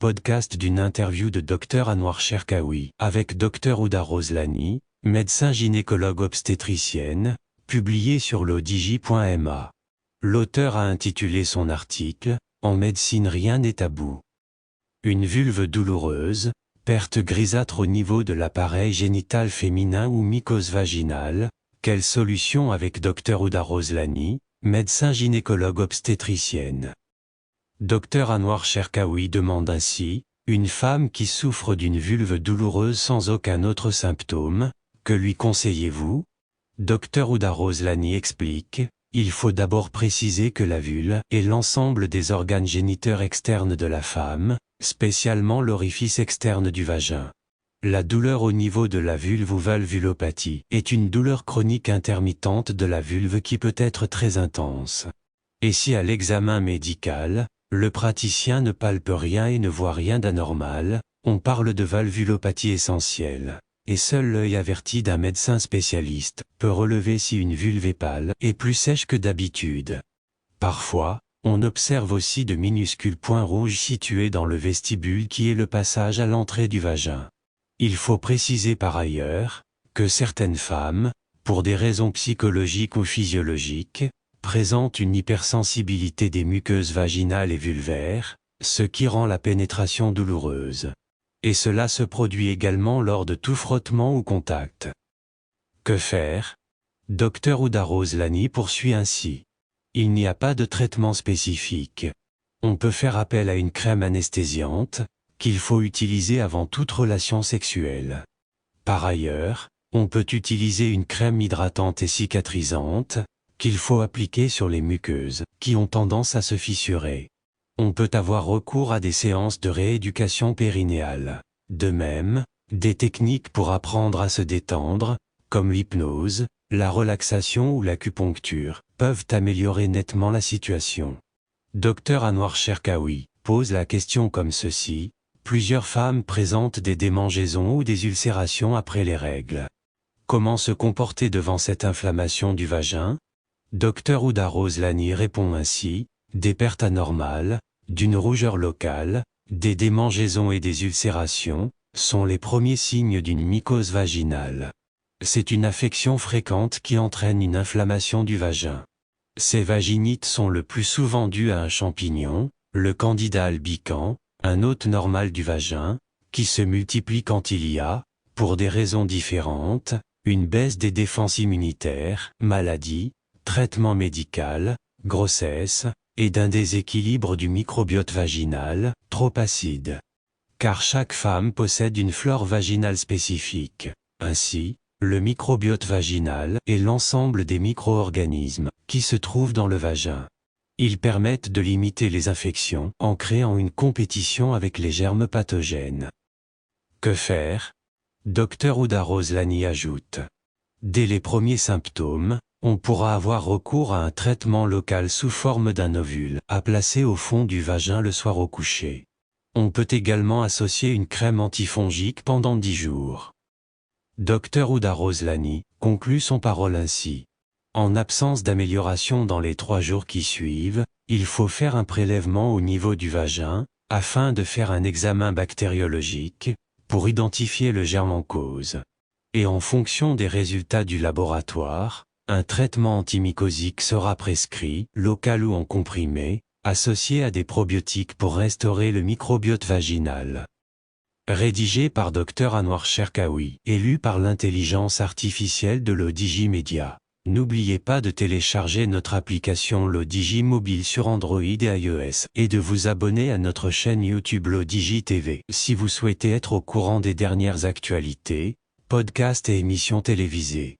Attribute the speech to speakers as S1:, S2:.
S1: podcast d'une interview de Dr Anouar Cherkaoui avec Dr Ouda Roslani, médecin gynécologue obstétricienne, publié sur lodigi.ma. L'auteur a intitulé son article « En médecine rien n'est tabou ». Une vulve douloureuse, perte grisâtre au niveau de l'appareil génital féminin ou mycose vaginale, quelle solution avec Dr Ouda Roslani, médecin gynécologue obstétricienne. Dr Anouar Cherkaoui demande ainsi, une femme qui souffre d'une vulve douloureuse sans aucun autre symptôme, que lui conseillez-vous? Dr Ouda Roslani explique, il faut d'abord préciser que la vulve est l'ensemble des organes géniteurs externes de la femme, spécialement l'orifice externe du vagin. La douleur au niveau de la vulve ou valvulopathie est une douleur chronique intermittente de la vulve qui peut être très intense. Et si à l'examen médical, le praticien ne palpe rien et ne voit rien d'anormal, on parle de valvulopathie essentielle. Et seul l'œil averti d'un médecin spécialiste peut relever si une vulve est pâle et plus sèche que d'habitude. Parfois, on observe aussi de minuscules points rouges situés dans le vestibule qui est le passage à l'entrée du vagin. Il faut préciser par ailleurs, que certaines femmes, pour des raisons psychologiques ou physiologiques, présentent une hypersensibilité des muqueuses vaginales et vulvaires, ce qui rend la pénétration douloureuse. Et cela se produit également lors de tout frottement ou contact. Que faire? Dr Ouda Roslani poursuit ainsi. Il n'y a pas de traitement spécifique. On peut faire appel à une crème anesthésiante, qu'il faut utiliser avant toute relation sexuelle. Par ailleurs, on peut utiliser une crème hydratante et cicatrisante, qu'il faut appliquer sur les muqueuses, qui ont tendance à se fissurer. On peut avoir recours à des séances de rééducation périnéale. De même, des techniques pour apprendre à se détendre, comme l'hypnose, la relaxation ou l'acupuncture, peuvent améliorer nettement la situation. Dr Anouar Cherkaoui pose la question comme ceci. Plusieurs femmes présentent des démangeaisons ou des ulcérations après les règles. Comment se comporter devant cette inflammation du vagin? Dr Ouda Roslani répond ainsi, des pertes anormales, d'une rougeur locale, des démangeaisons et des ulcérations, sont les premiers signes d'une mycose vaginale. C'est une affection fréquente qui entraîne une inflammation du vagin. Ces vaginites sont le plus souvent dues à un champignon, le Candida albicans, un hôte normal du vagin, qui se multiplie quand il y a, pour des raisons différentes, une baisse des défenses immunitaires, maladie, traitement médical, grossesse, et d'un déséquilibre du microbiote vaginal, trop acide. Car chaque femme possède une flore vaginale spécifique. Ainsi, le microbiote vaginal est l'ensemble des micro-organismes qui se trouvent dans le vagin. Ils permettent de limiter les infections en créant une compétition avec les germes pathogènes. Que faire? Dr Ouda Roslani ajoute. Dès les premiers symptômes, on pourra avoir recours à un traitement local sous forme d'un ovule à placer au fond du vagin le soir au coucher. On peut également associer une crème antifongique pendant 10 jours. Dr Ouda Roslani conclut son parole ainsi. En absence d'amélioration dans les 3 jours qui suivent, il faut faire un prélèvement au niveau du vagin, afin de faire un examen bactériologique, pour identifier le germe en cause. Et en fonction des résultats du laboratoire, un traitement antimycosique sera prescrit, local ou en comprimé, associé à des probiotiques pour restaurer le microbiote vaginal. Rédigé par Dr Anouar Cherkaoui et lu par l'intelligence artificielle de Lodigi Media. N'oubliez pas de télécharger notre application Lodigi Mobile sur Android et iOS et de vous abonner à notre chaîne YouTube Lodigi TV si vous souhaitez être au courant des dernières actualités, podcasts et émissions télévisées.